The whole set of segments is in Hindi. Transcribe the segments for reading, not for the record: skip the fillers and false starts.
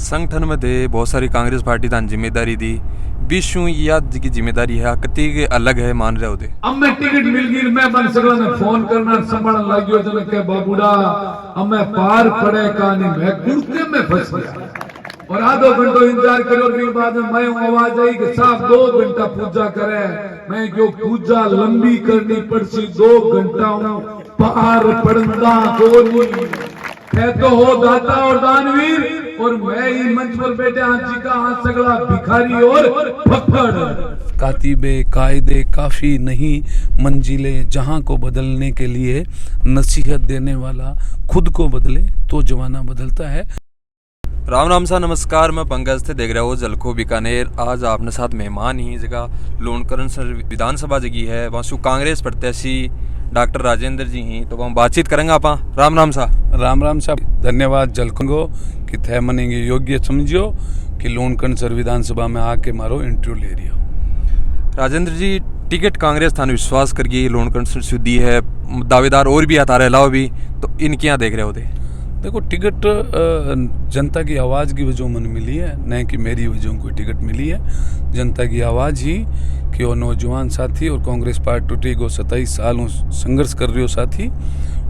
संगठन में थे बहुत सारी कांग्रेस पार्टी थान जिम्मेदारी दी विश्व याद की जिम्मेदारी है कति के अलग है मान रहे होते। अब मैं टिकट मिल गई मैं बन सकला ने फोन करना संभाल लागियो जने के बाबूड़ा अब मैं पार पड़े का नहीं मैं गुड़के में फंस गया और आधो घंटो इंतजार करो फिर बाद में मैं आवाज आई कि साहब 2 घंटा पूजा करे मैं क्यों पूजा लंबी करनी पड़सी 2 घंटा पार पड़ना को नहीं है तो हो दाता और दानवीर और मैं ही मंच पर बैठे हाथी का हाथ सगला भिखारी और फक्कड़। कातिबे कायदे काफी नहीं मंजिले जहां को बदलने के लिए नसीहत देने वाला खुद को बदले तो जमाना बदलता है। राम राम सा नमस्कार, मैं पंकज थे देख रहे हो जलखो बीकानेर। आज आपने साथ मेहमान ही जगह लोनकरण विधानसभा जगी है वहाँ सु कांग्रेस प्रत्याशी डॉक्टर राजेंद्र जी ही तो हम बातचीत करेंगे आप। राम राम सा। राम राम सा, धन्यवाद जलखंगो कि थे मनेंगे योग्य समझियो कि लोनकरण सर विधानसभा में आके मारो इंटरव्यू ले रही हो। राजेंद्र जी टिकट कांग्रेस थाने विश्वास करिए लोनकरण सर सुधी है दावेदार और भी आता रहे अलावा भी तो इनके यहाँ देख रहे होते। देखो टिकट जनता की आवाज़ की वजह मन मिली है न कि मेरी वजह कोई टिकट मिली है। जनता की आवाज़ ही कि वो नौजवान साथी और कांग्रेस पार्टी टूटी को 27 साल संघर्ष कर रही हो साथी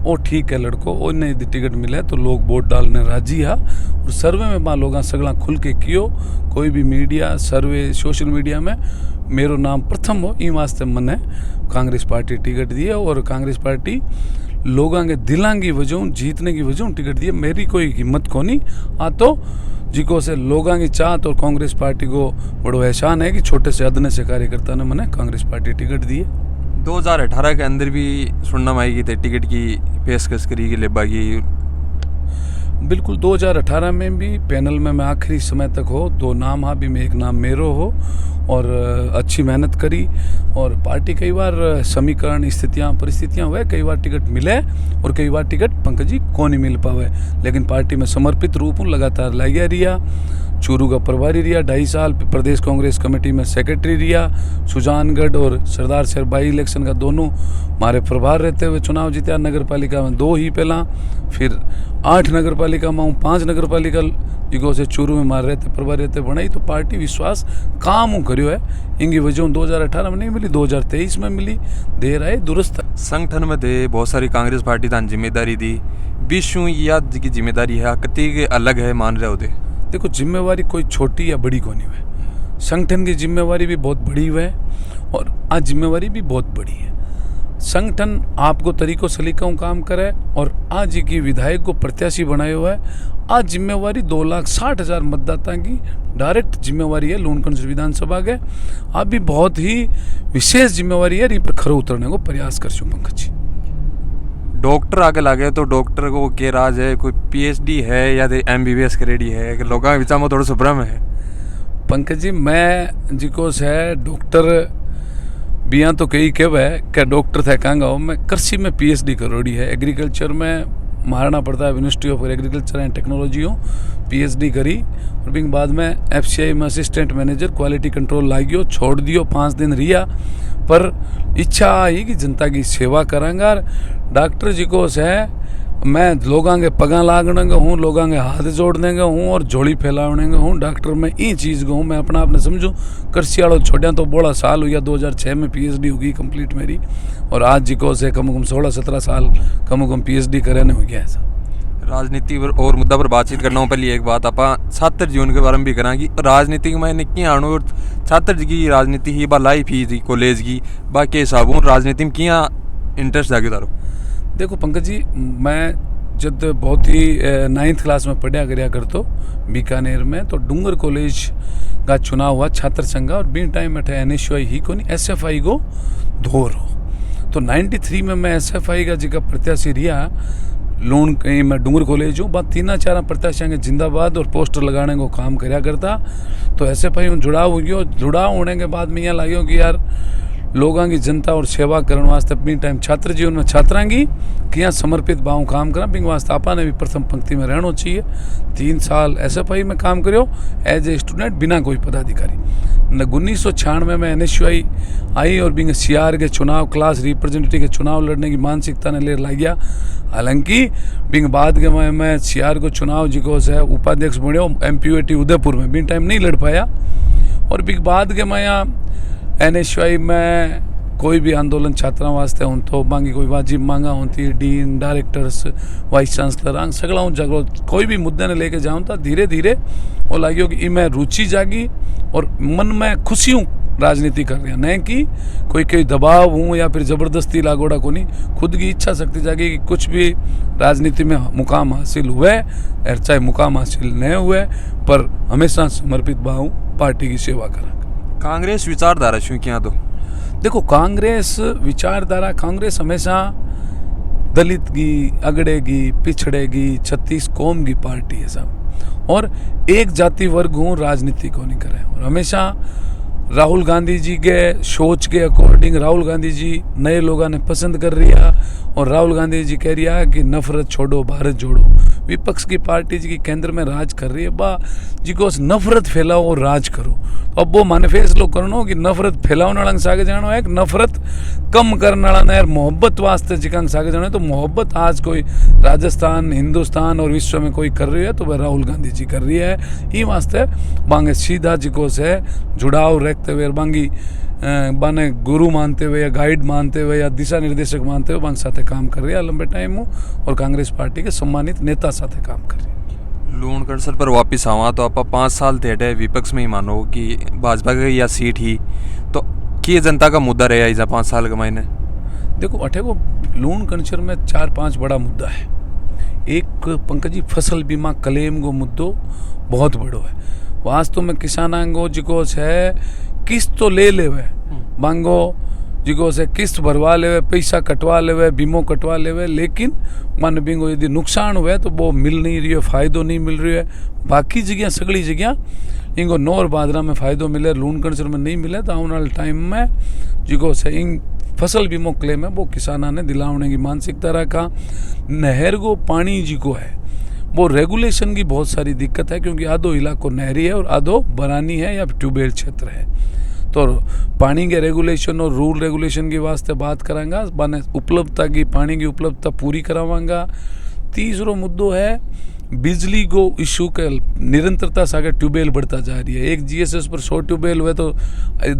वो ठीक है लड़को और नहीं टिकट मिले तो लोग वोट डालने राजी है। और सर्वे में मां लोग सगला खुल के कियो कोई भी मीडिया सर्वे सोशल मीडिया में मेरो नाम प्रथम हो इन वास्ते मैंने कांग्रेस पार्टी टिकट दी है और कांग्रेस पार्टी लोगों के दिलों की वजह जीतने की वजह टिकट दी है। मेरी कोई हिम्मत को नहीं आ तो जिको से लोगों की चाहत और कांग्रेस पार्टी को बड़ो एहसान है कि छोटे से अदने से कार्यकर्ता ने मैंने कांग्रेस पार्टी टिकट दी है। 2018 के अंदर भी सुनना आएगी थे टिकट की पेशकश करी की लेबा की। बिल्कुल 2018 में भी पैनल में मैं आखिरी समय तक हो 2 नाम हा भी में एक नाम मेरो हो और अच्छी मेहनत करी और पार्टी कई बार समीकरण स्थितियां परिस्थितियां हुए कई बार टिकट मिले और कई बार टिकट पंकज जी को नहीं मिल पावे लेकिन पार्टी में समर्पित रूप हूँ लगातार लगा रिया। चूरू का प्रभारी रिया 2.5 साल प्रदेश कांग्रेस कमेटी में सेक्रेटरी रिया। सुजानगढ़ और सरदार शहर बाई इलेक्शन का दोनों हमारे प्रभार रहते हुए चुनाव जीता। नगर पालिका में 2 ही पहला फिर 8 नगर पालिका में 5 नगर पालिका जिको से चूरू में मार रहते प्रभारी रहते बनाई तो पार्टी विश्वास काम करियो है इनकी वजह 2018 में नहीं मिली 2023 में मिली देर आए दुरुस्त। संगठन में थे बहुत सारी कांग्रेस पार्टी थान जिम्मेदारी दी विश्व याद की जिम्मेदारी है कति के अलग है मान रहे होते। देखो जिम्मेवारी कोई छोटी या बड़ी को नहीं है। संगठन की जिम्मेवारी भी बहुत बड़ी है और आज जिम्मेवारी भी बहुत बड़ी है। संगठन आपको तरीकों सलीकों काम करे और आज की विधायक को प्रत्याशी बनाए हुआ है। आज जिम्मेवारी 2,60,000 मतदाता की डायरेक्ट जिम्मेवारी है लोनकरण विधानसभा के। आप भी बहुत ही विशेष जिम्मेवारी है इन पर खरो उतरने को प्रयास कर चुके पंकज जी। डॉक्टर आगे लागे तो डॉक्टर को के राज है कोई पीएचडी है या MBBS करेडी है कि लोगों के विचार में थोड़ा सा भ्रम है। पंकज जी मैं जिको से डॉक्टर बिया तो कई कब है क्या डॉक्टर थे कहूँगा मैं कृषि में PhD करोड़ी है। एग्रीकल्चर में Maharana Pratap university of agriculture and technology हो PhD करी और फिर बाद में FCI में असिस्टेंट मैनेजर क्वालिटी कंट्रोल लागियो छोड़ दियो 5 दिन रिया पर इच्छा आई कि जनता की सेवा करांगा। डॉक्टर जी को से मैं लोगों के पगा लागने का हूँ लोगों के हाथ जोड़ने का हूँ और झोली फैलाने का हूँ। डॉक्टर में ई चीज़ का हूँ मैं अपना आपने समझूँ कृषि वालों छोड़िया तो बड़ा साल हो गया 2006 में PhD होगी कंप्लीट मेरी और आज जी को से कम 16-17 साल कम PhD करने हो गया ऐसा। राजनीति और मुद्दा पर बातचीत करना हूँ। पहले एक बात आप छात्र जीवन के बारे में भी करा कि राजनीति में निकी आणु और छात्र जी की राजनीति ही बा लाइफ ही थी कॉलेज की बाकी हिसाबों राजनीति में किया इंटरेस्ट जागे तारो। देखो पंकज जी मैं जब बहुत ही 9th क्लास में पढ़ा करया करतो बीकानेर में तो डूंगर कॉलेज का चुनाव हुआ छात्र संघ और बी टाइम में NSUI ही को नहीं SFI को धोर हो तो 93 में मैं SFI का जगह प्रत्याशी रिया लोन कहीं मैं डूंगर कॉलेज हूँ बात 3-4 प्रत्याशियों के जिंदाबाद और पोस्टर लगाने को काम करया करता तो SFI में जुड़ाव हो गया। जुड़ाव होने के बाद में यहाँ लगे कि यार लोगों की जनता और सेवा करने वास्ते अपनी टाइम छात्र जीवन में छात्रा की किया समर्पित भाव काम करा बिंग वास्ते आपा ने भी प्रथम पंक्ति में रहना चाहिए। 3 साल SFI में काम करो एज ए स्टूडेंट बिना कोई पदाधिकारी 1996 में NSUI आई और बिंग CR के चुनाव क्लास रिप्रेजेंटेटिव के चुनाव लड़ने की मानसिकता ने ले ला गया। हालांकि बिंग बाद के मैं CR को चुनाव जिको से उपाध्यक्ष बनो MPUAT उदयपुर में बिन टाइम नहीं लड़ पाया। और बिग बाद के मैं यहाँ NSUI में कोई भी आंदोलन छात्रों वास्ते हूँ तो बाकी कोई वाजिब मांगा होती डीन डायरेक्टर्स वाइस चांसलर आंग सगला हूँ जगह कोई भी मुद्दे ने लेके जाऊँ तो धीरे धीरे वो लगे कि मैं रुचि जागी और मन में खुशी हूँ राजनीति कर रहे हैं, नहीं कि कोई दबाव हूँ या फिर ज़बरदस्ती लागोड़ा को नहीं। खुद की इच्छा शक्ति जागी कि कुछ भी राजनीति में मुकाम हासिल हुए और चाहे मुकाम हासिल नहीं हुए पर हमेशा समर्पित भाव पार्टी की सेवा करा। कांग्रेस विचारधारा शू क्या तो देखो कांग्रेस विचारधारा कांग्रेस हमेशा दलित की अगड़ेगी पिछड़ेगी 36 कौम की पार्टी है सब और एक जाति वर्ग हूँ राजनीति को नहीं करे। और हमेशा राहुल गांधी जी के सोच के अकॉर्डिंग राहुल गांधी जी नए लोगों ने पसंद कर रिया और राहुल गांधी जी कह रिया कि नफरत छोड़ो भारत जोड़ो। विपक्ष की पार्टी जी की केंद्र में राज कर रही है बा जी को नफरत फैलाओ और राज करो। तो अब वो मैनिफेस्टो करनो कि नफरत फैलाने वाला सागे जानो है नफरत कम करने वाला यार मोहब्बत वास्ते जिका सागे जानो है। तो मोहब्बत आज कोई राजस्थान हिंदुस्तान और विश्व में कोई कर रही है तो वह राहुल गांधी जी कर रही है। ये वास्ते बांगे सीधा जी को से जुड़ाव रखते हुए बांगी बाने गुरु मानते हुए या गाइड मानते हुए या दिशा निर्देशक मानते हुए बांग साथे काम कर रही है लंबे टाइम में और कांग्रेस पार्टी के सम्मानित नेता साथे काम कर रही है। लूण कड़सर पर वापिस आवा तो आप 5 साल थे विपक्ष में ही मानो कि भाजपा की या सीट ही तो कि जनता का मुद्दा रहा इस 5 साल के महीने। देखो अठे को लूण कड़सर में 4-5 बड़ा मुद्दा है। एक पंकज जी फसल बीमा क्लेम को मुद्दो बहुत बड़ो है। वास्तव में किसानांगो जिको है किस्त तो ले लेवे मांगो जिको से किस्त भरवा लेवे पैसा कटवा लेवे बीमो कटवा लेवे लेकिन मन बिंगो यदि नुकसान हुए तो वो मिल नहीं रही है फ़ायदो नहीं मिल रही है। बाकी जगह सगली जगह इनको नौर बादरा में फ़ायदो मिले लूण कड़सर में नहीं मिले तो आने वाले टाइम में जिको से इन फसल बीमो क्लेम है वो किसाना ने दिलाने की मानसिकता रखा। नहर को पानी जिको है वो रेगुलेशन की बहुत सारी दिक्कत है क्योंकि आधो इलाको नहरी है और आधो बरानी है या ट्यूबवेल क्षेत्र है। तो पानी के रेगुलेशन और रूल रेगुलेशन की वास्ते बात करांगा माने उपलब्धता की पानी की उपलब्धता पूरी करावांगा। तीसरो मुद्दो है बिजली को इशू के निरंतरता से आगे ट्यूबवेल बढ़ता जा रही है। एक GSS पर 100 ट्यूबवेल हुए तो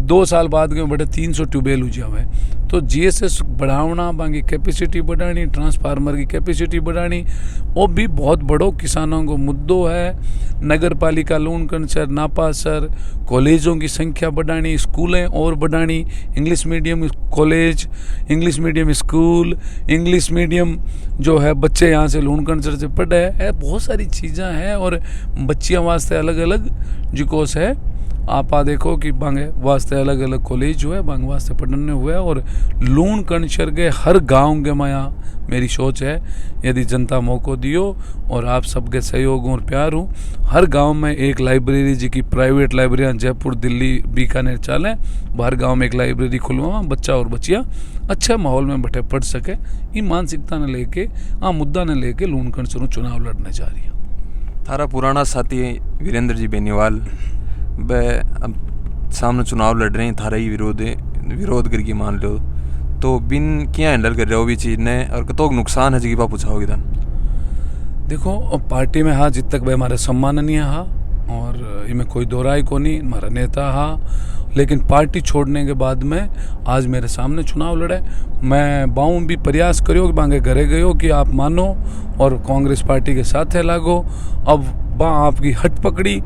2 साल बाद के बड़े 300 ट्यूबवेल हो जाए। तो GSS बढ़ाना बाकी कैपेसिटी बढ़ानी ट्रांसफार्मर की कैपेसिटी बढ़ानी वो भी बहुत बड़ो किसानों को मुद्दो है। नगर पालिका लूण कड़सर नापासर कॉलेजों की संख्या बढ़ानी स्कूलें और बढ़ानी English medium college English medium school English medium जो है बच्चे यहाँ से लूण कड़सर से पढ़े है। बहुत सारी चीज़ें हैं और बच्चियों वास्ते अलग अलग जिकोस है। आप देखो कि बांगे वास्ते अलग अलग कॉलेज हुए बांग वास्ते पढ़ने हुए और लूण कड़सर के हर गांव के माया मेरी सोच है यदि जनता मौको दियो और आप सबके सहयोग और प्यार हूँ हर गांव में एक लाइब्रेरी जी की प्राइवेट लाइब्रेरियाँ जयपुर दिल्ली बीकानेर चालें हर गांव में एक लाइब्रेरी खुलवा बच्चा और बच्चियाँ अच्छे माहौल में बैठे पढ़ सके। ये मानसिकता ने लेके मुद्दा ने लेके लूण कड़सर चुनाव लड़ने जा रही है। थारा पुराना साथी वीरेंद्र जी बेनीवाल वह अब सामने चुनाव लड़ रहे हैं थारा ही विरोध करके मान लो तो बिन क्या हैंडल कर रहे हो भी चीज़ ने और कतो नुकसान है जी बा पूछाओगे धन। देखो पार्टी में हाँ जित तक भाई हमारे सम्माननीय हाँ और इनमें कोई दोहराई को नहीं हमारा नेता हाँ लेकिन पार्टी छोड़ने के बाद में आज मेरे सामने चुनाव लड़े मैं बाऊँ भी प्रयास करियो कि बांगे घरे गयो कि आप मानो और कांग्रेस पार्टी के साथ है लागो। अब बा आपकी हट पकड़ी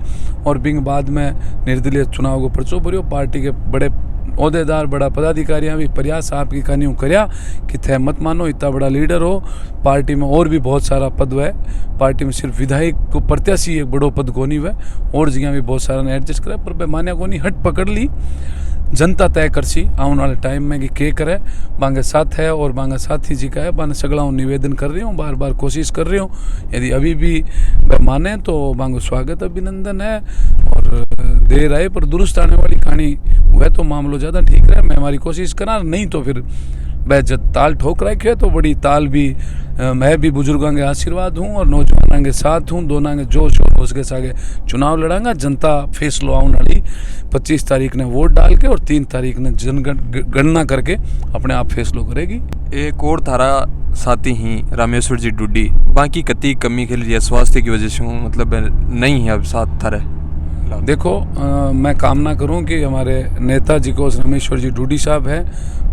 और बिंग बाद में निर्दलीय चुनाव को पर्चो भरियो पार्टी के बड़े ओहदेदार बड़ा पदाधिकारियाँ भी प्रयास आपकी कहानियों करया कि थे मत मानो इतना बड़ा लीडर हो पार्टी में और भी बहुत सारा पद है पार्टी में सिर्फ विधायक को प्रत्याशी एक बड़ो पद को नहीं हुआ और जगह भी बहुत सारा ने एडजस्ट करा पर मान्या को नहीं हट पकड़ ली जनता तय करसी आने वाले टाइम में कि के करे बांगे साथ है और बांगा साथी जी का है बाने सगला हूँ निवेदन कर रही हूँ बार बार कोशिश कर रही हूँ यदि अभी भी माने तो बांगो स्वागत अभिनंदन है और देर आए पर दुरुस्त आने वाली कहानी वह तो मामलो ज़्यादा ठीक रहे मैं हमारी कोशिश करा नहीं तो फिर वह जब ताल ठोक रखे तो बड़ी ताल भी मैं भी बुजुर्गों के आशीर्वाद हूँ और नौजवानों के साथ हूँ, दोनों के जोश और होश के सागे चुनाव लड़ांगा। जनता फैसलो आने वाली 25 तारीख ने वोट डाल के और 3 तारीख ने जनगणना करके अपने आप फैसलो करेगी। एक और थारा साथी ही रामेश्वर जी डुड्डी बाकी कति कमी के लिए स्वास्थ्य की वजह से मतलब नहीं है अब साथ थारे। देखो मैं कामना करूं कि हमारे नेताजी को रामेश्वर जी डुड्डी साहब है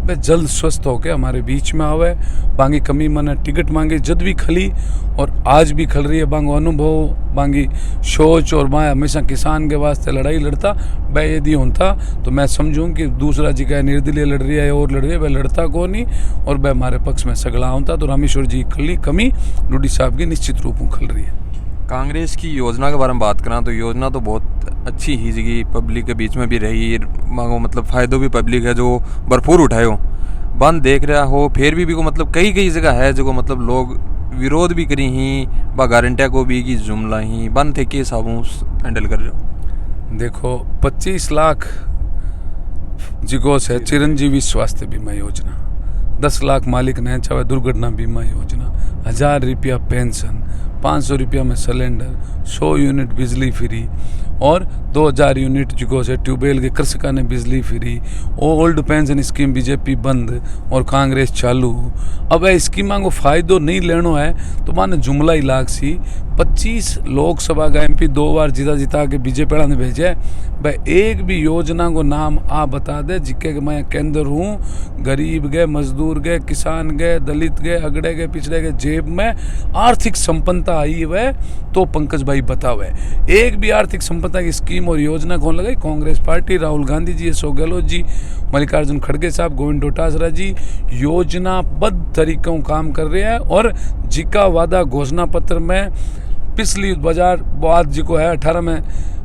वे जल्द स्वस्थ होकर हमारे बीच में आवे। बांगी कमी मैंने टिकट मांगी जद भी खली और आज भी खल रही है। बांगो अनुभव बांगी सोच और मैं हमेशा किसान के वास्ते लड़ाई लड़ता वह यदि होता तो मैं समझूं कि दूसरा जी का निर्दलीय लड़ रही है और लड़ रही है, वह लड़ता को नहीं और वह हमारे पक्ष में सगड़ा होता। तो रामेश्वर जी खली कमी डुड्डी साहब की निश्चित रूप में खल रही है। कांग्रेस की योजना के बारे में बात करा तो योजना तो बहुत अच्छी ही जगह पब्लिक के बीच में भी रही मांगो मतलब फ़ायदों भी पब्लिक है जो भरपूर उठाए हो। बंद देख रहा हो फिर भी को मतलब कई जगह है जो मतलब लोग विरोध भी करी ही बा गारंटिया को भी की जुमला ही बंद थे के साबू हैंडल कर रहे हो। देखो 25 लाख जिगो से चिरंजीवी स्वास्थ्य बीमा योजना, 10 लाख मालिक ने चाहे दुर्घटना बीमा योजना, 1000 रुपया पेंशन, 500 रुपया में सिलेंडर, 100 यूनिट बिजली फ्री और 2000 यूनिट जिको से ट्यूबवेल के कृषका ने बिजली free. Old pension scheme BJP बंद और कांग्रेस चालू। अब स्कीम को फायदो नहीं लेनो है तो माने जुमला ही लाग सी। 25 लोकसभा का MP 2 बार जीता के बीजेपी ने भेजे। भाई एक भी योजना को नाम आप बता दे जिसके मैं केंद्र हूँ, गरीब गए, मजदूर गए, किसान गए, दलित गए, अगड़े गए, पिछड़े गए जेब में आर्थिक संपन्नता आई है तो पंकज भाई बतावे एक भी आर्थिक संपन्नता की स्कीम और योजना कौन लगाई? कांग्रेस पार्टी, राहुल गांधी जी, अशोक गहलोत जी, मल्लिकार्जुन खड़गे साहब, गोविंद डोटासरा जी योजनाबद्ध तरीकों काम कर रहे हैं। और जिका वादा घोषणा पत्र में पिछली बाजार बाद जी को है 18 में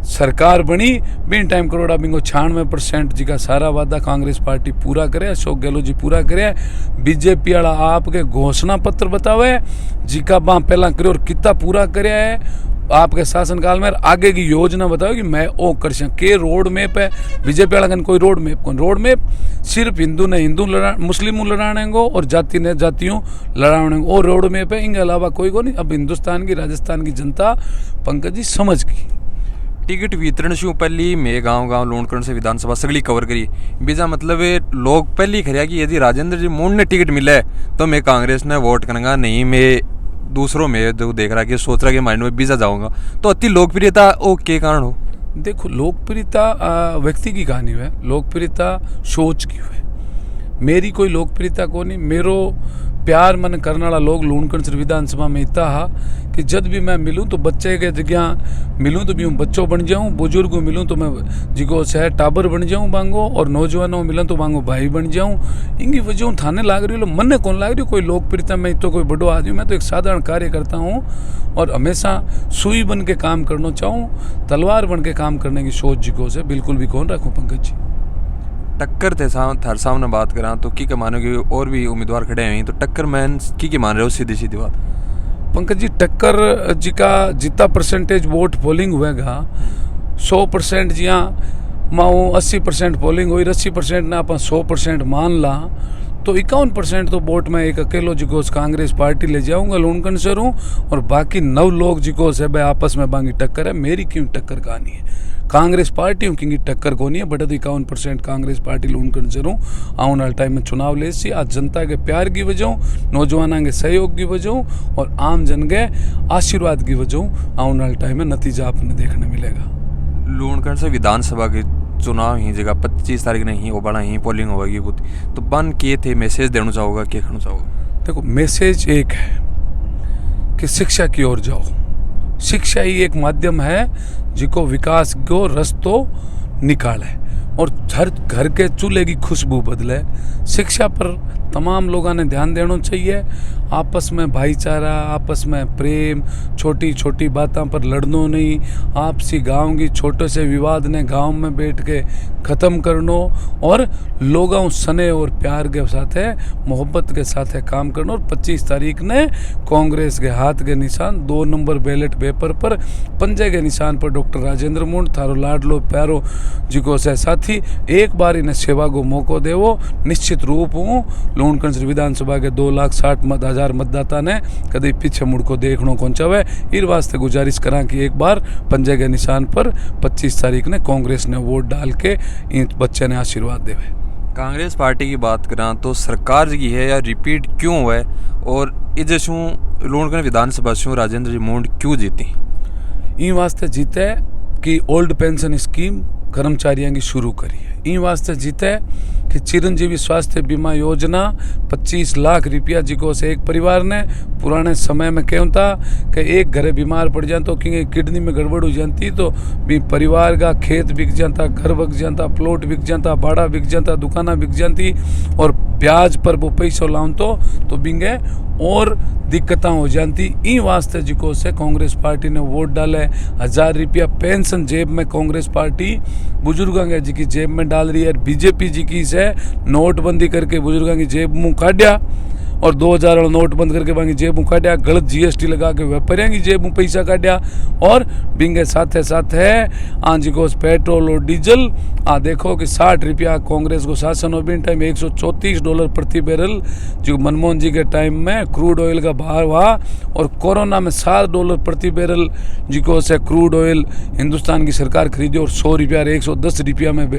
सरकार बनी बिन टाइम करोड़ा बिंगो 96% जी का सारा वादा कांग्रेस पार्टी पूरा करे, अशोक गहलोत जी पूरा करे। बीजेपी वाला आपके घोषणा पत्र बतावे जी का बा पहला करे और कितना पूरा करे है आपके शासनकाल में। आगे की योजना बताओ कि मैं ओ कर के रोड मैप है बीजेपी वाला कोई रोड मैप कौन? रोड मैप सिर्फ हिंदू ने हिंदू लड़ा, मुस्लिम लड़ाने को और जाति ने जातियों लड़ाने को, और रोड मैप है। इनके अलावा कोई को नहीं। अब हिंदुस्तान की राजस्थान की जनता पंकज जी समझ गई। टिकट वितरण से पहली मैं गांव लूणकरण से विधानसभा सगली कवर करी बीजा मतलब लोग पहली खरिया कि यदि राजेंद्र जी मूड ने टिकट मिले तो मैं कांग्रेस ने वोट करूँगा, नहीं मैं दूसरों में जो देख रहा कि सोच रहा कि माइंड में बीजा जाऊंगा। तो अति लोकप्रियता ओ के कारण हो? देखो लोकप्रियता व्यक्ति की कहानी है, लोकप्रियता सोच की है। मेरी कोई लोकप्रियता को नहीं। मेरो प्यार मन करने वाला लोग लूणकरण विधानसभा में इतना हा कि जब भी मैं मिलूं तो बच्चे के जगह मिलूं तो भी बच्चों बन जाऊं, बुजुर्ग को मिलूं तो मैं जिको शहर टाबर बन जाऊं बांगो, और नौजवानों मिलूं तो बांगो भाई बन जाऊं। इनकी वजह थाने लाग रही हो मन कौन लाग रही कोई लोकप्रियता में तो कोई बड़ो आदमी, मैं तो एक साधारण कार्य करता हूँ और हमेशा सुई बन के काम करना चाहूँ, तलवार बन के काम करने की सोच जिको से बिल्कुल भी कौन रखूँ। पंकज जी टक्कर थे थार सामने बात करा तो की मानो कि और भी उम्मीदवार खड़े हैं तो टक्कर मैन की मान रहे हो? सीधी बात पंकज जी टक्कर जी का जितना परसेंटेज वोट पोलिंग हुएगा 100% जिया माओ 80% पोलिंग हुई, 80% ना अपन 100% मान ला तो 51% तो वोट में एक अकेलो जिकोस कांग्रेस पार्टी ले जाऊंगा लूणकरण से हूँ और बाकी 9 लोग जिकोस है भाई आपस में बांगी टक्कर है। मेरी क्यों टक्कर कहानी है? कांग्रेस पार्टी की टक्कर को नहीं है बट 51% कांग्रेस पार्टी लूणकरण से हूँ। आने वाले टाइम में चुनाव ले सी आज जनता के प्यार की वजह, नौजवानों के सहयोग की वजह और आम जन के आशीर्वाद की वजह आने वाले टाइम में नतीजा आपने देखने मिलेगा। लूणकरण से विधानसभा के चुनाव ही जगह 25 तारीख ने ही वो बड़ा ही पोलिंग होगी खुद तो बन के थे मैसेज देना चाहोगा क्या करना चाहोगा? देखो मैसेज एक है कि शिक्षा की ओर जाओ। शिक्षा ही एक माध्यम है जिको विकास को रस्तो निकाले और हर घर के चूल्हे की खुशबू बदले। शिक्षा पर तमाम लोगों ने ध्यान देना चाहिए। आपस में भाईचारा, आपस में प्रेम, छोटी छोटी बातों पर लड़नो नहीं। आपसी गांव की छोटे से विवाद ने गांव में बैठ के ख़त्म करनो और लोगों सने और प्यार के साथ मोहब्बत के साथ काम करना। और 25 तारीख ने कांग्रेस के हाथ के निशान 2 नंबर बैलेट पेपर पर पंजे के निशान पर डॉक्टर राजेंद्र मूंड थारो लाडलो प्यारो जिको से साथी एक बार इन्हें सेवा को मौको देवो। निश्चित रूप हूँ लूणकरण विधानसभा के 2,60,000 मतदाता ने कभी पीछे मुड़ को देखने को चाहे। इस वास्ते गुजारिश करा कि एक बार पंजे के निशान पर 25 तारीख ने कांग्रेस ने वोट डाल के इन बच्चे ने आशीर्वाद देवे। कांग्रेस पार्टी की बात करा तो सरकार की है या रिपीट क्यों हुआ है, और इज शू लूणकरण विधानसभा शू राजेंद्र जी मूंड क्यों जीती? इन वास्ते जीते कि ओल्ड पेंशन स्कीम कर्मचारियों की शुरू करी है। इन वास्ते जीते कि चिरंजीवी स्वास्थ्य बीमा योजना 25 लाख रुपया जिको से एक परिवार ने पुराने समय में क्यों था कि एक घरे बीमार पड़ जाए तो कि किडनी में गड़बड़ हो जाती तो भी परिवार का खेत बिक जाता, घर बिक जाता, प्लॉट बिक जाता, बाड़ा बिक जाता, दुकाना बिक जाती, और ब्याज पर वो पैसा लाऊं तो बिंगे और दिक्कतें हो जाती। इन वास्ते जिको से कांग्रेस पार्टी ने वोट डाले। 1000 रुपया पेंशन जेब में कांग्रेस पार्टी बुजुर्गों के जी की जेब में डाल रही है। बीजेपी जी की से नोटबंदी करके बुजुर्गों की जेब मुँह काटिया और 2000 वाला नोट बंद करके बाकी जेब मुँह काटिया, गलत GST लगा के व्यापारियों की जेब मुँह पैसा काटिया, और बिंगे साथे साथ है आज को पेट्रोल और डीजल देखो कि 60 रुपया कांग्रेस को शासन हो बिन टाइम $134 प्रति बैरल जो मनमोहन जी के टाइम में क्रूड ऑयल का भाव हुआ, और कोरोना में $7 प्रति बैरल जिको से क्रूड ऑयल हिंदुस्तान की सरकार खरीदी और 100 रुपया 110 रुपया में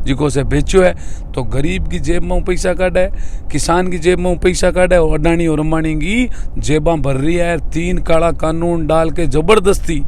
जिको से बेचो है। तो गरीब की जेब में पैसा काटा है, किसान की जेब में पैसा काटा है, और अडानी और अंबानी की जेबा भर रही है। 3 काला कानून डाल के जबरदस्ती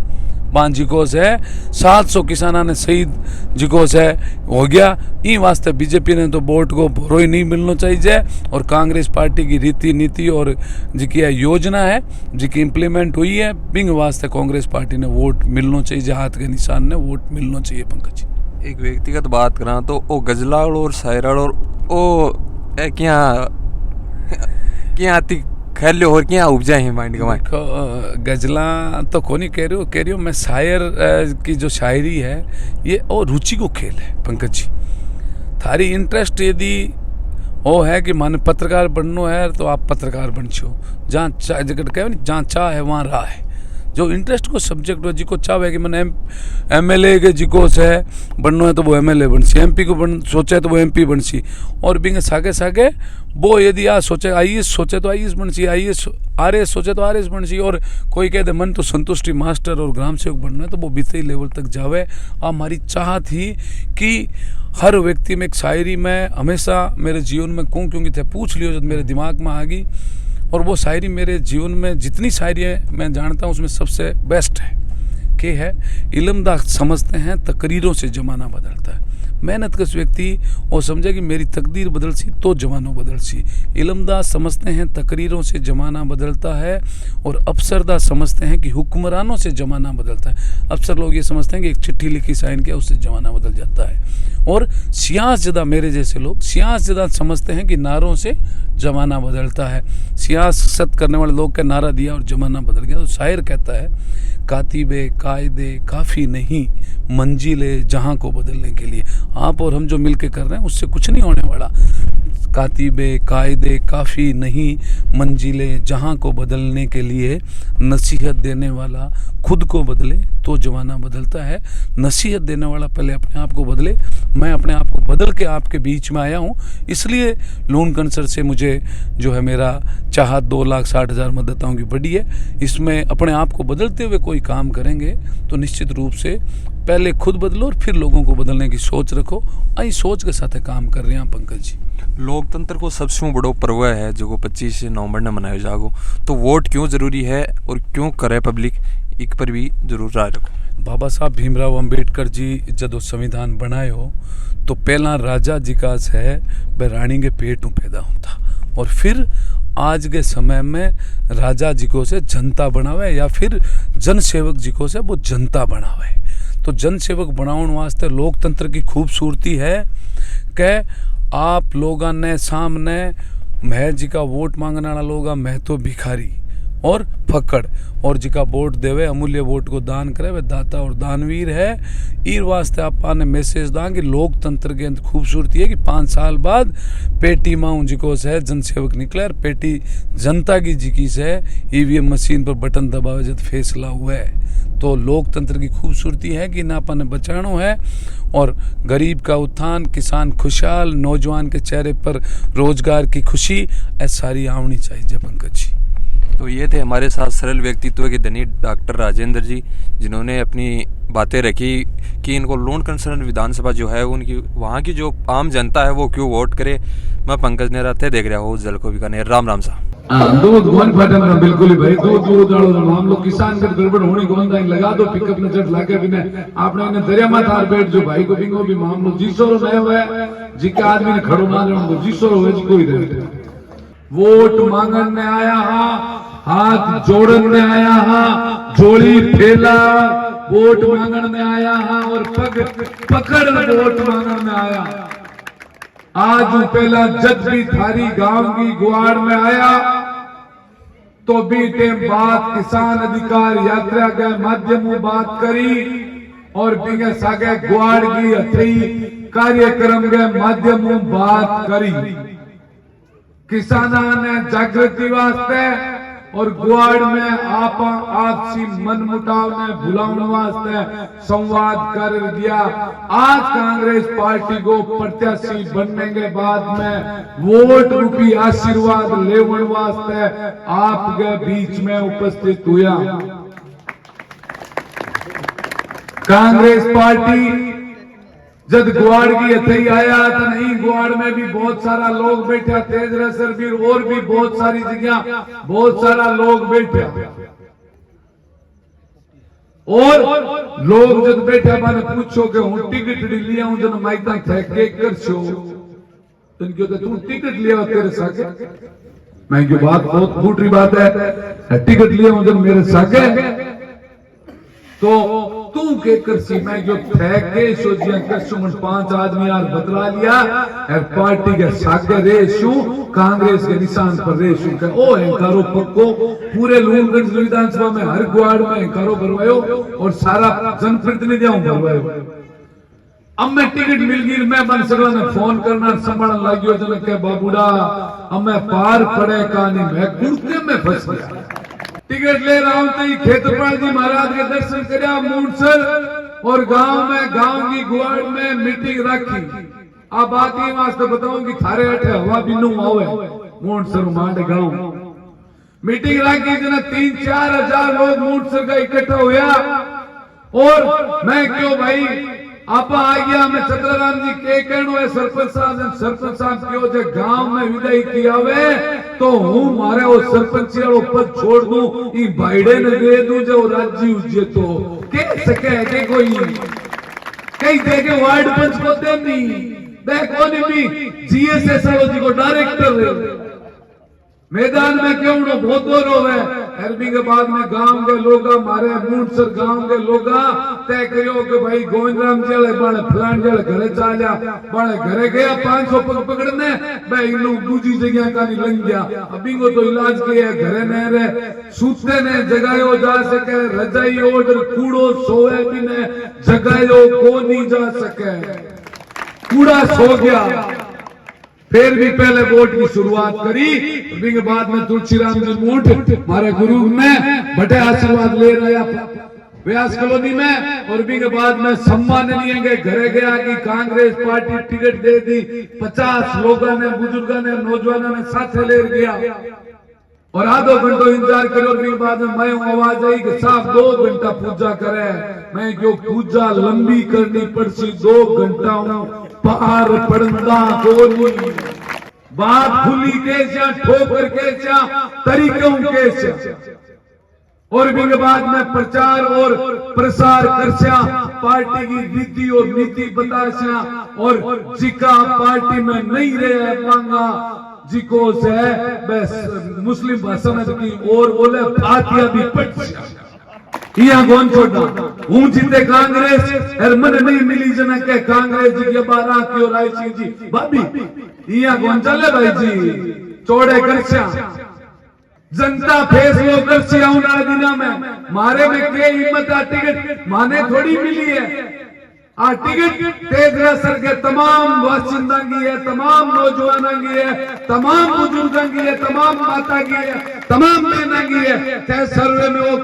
जिको से 700 किसाना ने शहीद जिको से हो गया। इन वास्ते बीजेपी ने तो वोट को भरो ही नहीं मिलना चाहिए, और कांग्रेस पार्टी की रीति नीति और जिकी योजना है जिकी इम्प्लीमेंट हुई है बिंग वास्ते कांग्रेस पार्टी ने वोट मिलना चाहिए, हाथ के निशान ने वोट मिलना चाहिए। पंकज जी एक व्यक्तिगत बात करा तो ओ गजलाल और सायराल और ओ क्या आती खेलो और क्या उपजा है माइंड का गजला तो कोनी कह रही हो मैं शायर की जो शायरी है ये और रुचि को खेल है। पंकज जी थारी इंटरेस्ट यदि वो है कि माने पत्रकार बनना है तो आप पत्रकार बन छो, जहाँ जहाँ चाह है वहाँ राह है। जो इंटरेस्ट को सब्जेक्ट हो जिको चाहे कि मैंने MLA के जिको से बनना है तो वो MLA बन सी, MP को बन सोचे तो वो MP बन सी, और बिंगे सागे सागे वो यदि आ सोचे IAS सोचे तो IAS बन सी, RAS सोचे तो RAS बन सी, और कोई कह दे मन तो संतुष्टि मास्टर और ग्राम सेवक बनना है तो वो बीते लेवल तक जावे। हमारी चाह थी कि हर व्यक्ति में एक शायरी में हमेशा मेरे जीवन में क्योंकि थे पूछ लियो जब मेरे दिमाग में आ गई, और वो शायरी मेरे जीवन में जितनी शायरी है मैं जानता हूँ उसमें सबसे बेस्ट है कि है इल्मदा समझते हैं तकरीरों से ज़माना बदलता है। मेहनत कश व्यक्ति वो समझे कि मेरी तकदीर बदल सी तो ज़माना बदल सी। इल्मदा समझते हैं तकरीरों से ज़माना बदलता है, और अफसरदा समझते हैं कि हुक्मरानों से ज़माना बदलता है। अफसर लोग ये समझते हैं कि एक चिट्ठी लिखी साइन किया उससे ज़माना बदल जाता है, और सियासतदा मेरे जैसे लोग सियासतदा समझते हैं कि नारों से ज़माना बदलता है। सियासत करने वाले लोग का नारा दिया और ज़माना बदल गया। तो शायर कहता है कातिबे कायदे काफ़ी नहीं मंजिले जहाँ को बदलने के लिए। आप और हम जो मिलके कर रहे हैं उससे कुछ नहीं होने वाला। कातिबे कायदे काफ़ी नहीं मंजिले जहाँ को बदलने के लिए, नसीहत देने वाला खुद को बदले तो ज़माना बदलता है। नसीहत देने वाला पहले अपने आप को बदले। मैं अपने आप को बदल के आपके बीच में आया हूँ, इसलिए लूणकरण से मुझे जो है मेरा चाहत 2,60,000 मतदाताओं की बढ़ी है। इसमें अपने आप को बदलते हुए कोई काम करेंगे तो निश्चित रूप से पहले खुद बदलो और फिर लोगों को बदलने की सोच रखो। आई सोच के साथ काम कर रहे हैं पंकज जी। लोकतंत्र को सबसे बड़ो पर्व है जो 25 नवंबर ने मनाया जागो, तो वोट क्यों जरूरी है और क्यों करे पब्लिक, एक पर भी जरूर राय रखो। बाबा साहब भीमराव अंबेडकर जी जब संविधान बनाए हो तो पहला राजा जी का है वह रानी के पेट में पैदा होता, और फिर आज के समय में राजा जी को से जनता बनावे या फिर जन सेवक जी को से वो जनता बनावे। तो जन सेवक बनाने वास्ते लोकतंत्र की खूबसूरती है कि आप लोगों ने सामने मैं जी का वोट मांगने वाला लोग मैं तो भिखारी, और फकड़, और जिका वोट देवे अमूल्य वोट को दान करे वे दाता और दानवीर है। ईर वास्ते आपा ने मैसेज दा कि लोकतंत्र के अंदर खूबसूरती है कि 5 साल बाद पेटी माऊ जिको से जनसेवक निकले और पेटी जनता की जिकी से ईवीएम मशीन पर बटन दबावे जब फैसला हुआ है। तो लोकतंत्र की खूबसूरती है कि ना ने बचानो है, और गरीब का उत्थान, किसान खुशहाल, नौजवान के चेहरे पर रोजगार की खुशी, ऐसी सारी आवनी चाहिए पंकज जी। तो ये थे हमारे साथ सरल व्यक्तित्व के धनी डॉक्टर राजेंद्र जी, जिन्होंने अपनी बातें रखी कि इनको लोन कंसर्न विधानसभा जो है उनकी वहाँ की जो आम जनता है वो क्यों वोट करे। मैं पंकज नेहरा थे, देख रहा हूँ जलको बीकानेर। राम राम साहब। दूध गोन फटन में बिल्कुल ही भाई दूध वालों मामलो किसान का गड़बड़ होने को ऑनलाइन लगा दो पिकअप में जट लाके भी ने आपने इन्हें दरिया में थार बैठ जो भाई को बिंगो भी मामलो जीसो नए हुए जिका आदमी ने खड़ो ना जान को जीसो हुए जी कोई रहे वोट मांगन ने आया हा, हाथ जोड़न ने आया हा, जोड़ी फैला वोट मांगन ने आया हा और पग पकड़ वोट मांगन ने आया। आज पहला जज भी थारी गांव की गुआड़ में आया तो बीते बाद किसान अधिकार यात्रा के माध्यम में बात करी और बिगे सागे गुआड़ की अथई कार्यक्रम के माध्यम में बात करी। किसाना ने जागृति वास्ते और गुआड़ में आपसी मनमुटाव ने भुलाने वास्ते संवाद कर दिया। आज कांग्रेस पार्टी को प्रत्याशी बनने के बाद में वोट रूपी आशीर्वाद लेवन वास्ते आपके बीच में उपस्थित हुआ। कांग्रेस पार्टी जब गुआड़ की अथई आया तो नहीं, गुआड़ में भी बहुत सारा लोग बैठा, तेज रसरवीर और भी बहुत सारी जगह बहुत सारा लोग बैठा और लोग जब बैठा मैंने पूछो कि हूं टिकट लिया हूं जब माइता थे के कर छो तो इनको तू टिकट लिया तेरे सागे मैं की बात बहुत फूटरी बात है। टिकट लिया हूं जब मेरे सागे तो तू के करसी मैं जो थे के सोचिया कसुमन 5 आदमी यार बदला लिया और पार्टी के सागे रेशु कांग्रेस के निशान पर रेशु का ओ हंकारो पक्को पूरे लूणगंज विधानसभा में हर गुआड़ में हंकारो भरवायो और सारा जनप्रतिनिधियों भरवायो। अब मैं टिकट मिल गई मैं बन सकला ने फोन करना संभालन लागियो जन के बाबूड़ा अब मैं पार पड़े कहानी मैं गुड़के में फंस गया। टिकट ले रहा हूं तो खेतपाल जी महाराज के दर्शन करा मूंडसर और गांव की गुआड़ में मीटिंग रखी। अब बात ये वास्ते बताऊं कि थारे अठे हवा बिन्नू आवे मूंडसर मांड गांव मीटिंग रखी जना 3-4 हजार लोग मूंडसर का इकट्ठा हुआ और मैं क्यों भाई आपा आ गया मैं चंद्रराम जी के कहनो है सरपंच साहब क्यों जे गांव में विदाई किया वे तो हूं मारे वो सरपंच वालों पद छोड़ दूं ई भाईडे ने दे दूं जो राज्य उजे तो कह सके है के कोई कई दे के वार्ड पंच को दे नहीं दे कोनी भी जीएसएसओ जी को डायरेक्टर मैदान में क्यों न बहुत रोवे अरबी के बाद में गांव के लोग मारे मूंडसर गांव के लोग तय करियो कि भाई गोविंद राम जी बड़े फलान जल घरे चाल्या बड़े घरे गया 500 पग पकड़ने भाई इनु दूसरी जगह का नहीं लग गया अभी को तो इलाज किया घरे न रहे सूते ने जगायो जा सके रजाई ओढ़ कूड़ो सोए भी ने जगायो को नहीं जा सके कूड़ा सो गया। फिर भी पहले वोट की शुरुआत करी के बाद में तुलसीराम जी मूठ हमारे गुरु ने बड़े आशीर्वाद ले रहा व्यास कॉलोनी में और भी के बाद में सम्माननीय के घरे गया कि कांग्रेस पार्टी टिकट दे दी 50 लोगों ने बुजुर्गों ने नौजवानों ने साथ ले गया और आधो घंटो इंतजार करो और बाद में मैं आवाज आई कि साहब 2 घंटा पूजा करे मैं क्यों पूजा लंबी करनी पड़सी 2 घंटा पार पड़ना कोनी बात खुली कैसा ठोकर कैसा तरीकों कैसा और भी के बाद में प्रचार और प्रसार करसा पार्टी की नीति और नीति बतासा और जिका पार्टी में नहीं रहे मांगा जिको से बस मुस्लिम भाषा में की और बोले फातिया भी पट या कौन छोड़ा हूं जीते कांग्रेस और मन नहीं मिली जना के कांग्रेस जी के 12 की और आई सिंह जी भाभी या कौन चले भाई जी चौड़े करसा जनता फैसलो कर सी आने दिना में मारे में के हिम्मत आ टिकट माने थोड़ी मिली है। आ टिकट तेजरा सर के तमाम वासिंदा की है, तमाम नौजवानों की है, तमाम बुजुर्गों की है, तमाम माता की है, तमाम बहना की है। ते सर्वे में वो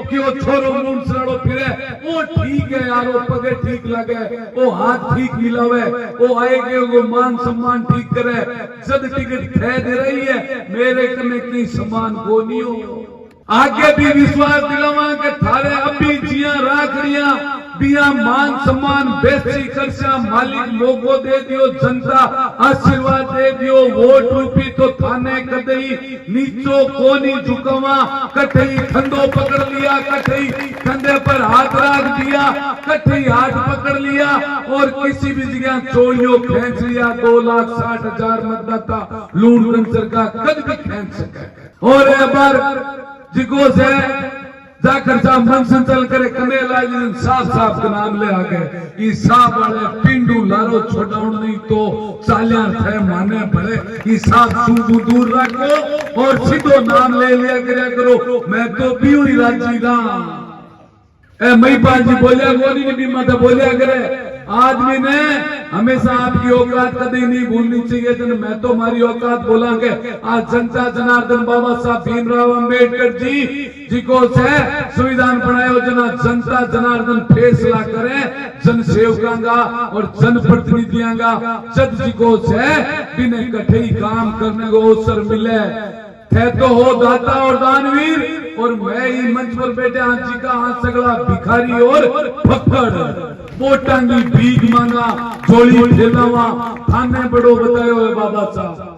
क्यों छोरो मुंह सड़ो फिरे वो ठीक है यार, वो पगे ठीक लगे, वो हाथ ठीक मिलावे, वो आएगे वो मान सम्मान ठीक करे। जब टिकट थे दे रही है मेरे कने की सम्मान को नहीं हो। आगे भी विश्वास दिलावा के थारे अभी जिया राखड़िया दिया मान सम्मान बेसी करसा मालिक लोगो दे दियो, जनता आशीर्वाद दे दियो। वोट रूपी तो थाने कदई नीचो कोनी झुकवा, कठई खंडो पकड़ लिया, कठई कंधे पर हाथ रख दिया, कठई हाथ पकड़ लिया और किसी भी जगह चोरियों खींच लिया। 2,60,000 मतदाता लूट कंसर का कद भी खींच सके। और एक बार जिको से जाकर सा मन संचल करे कने लाज साफ साफ का नाम ले आगे ई साफ वाले पिंडू लारो छोड़ाउन नहीं तो चालियां थे माने भले ई साफ सूबू दूर रखो और सीधो नाम ले लिया करो। मैं तो भी हुई राजी ना ए मई पाजी बोलिया गोनी ने भी मत बोलिया करे। आदमी ने हमेशा आपकी औकात कभी नहीं भूलनी चाहिए। जन मैं तो हमारी औकात बोलांगे। आज जनता जनार्दन बाबा साहब भीमराव अंबेडकर जी को से संविधान बनायो जना जनता जनार्दन फैसला करे जन सेवकांगा और जन प्रतिनिधियांगा जद जी को से बिना कठई काम करने को अवसर मिले थे तो हो दाता और दानवीर। और मैं ही मंच पर बैठे हाथ जी का हाथ सगड़ा भिखारी और फक्कड़ वोटांगी भीख मांगा झोली ठेलावा थाने बड़ो बतायो है बाबा साहब।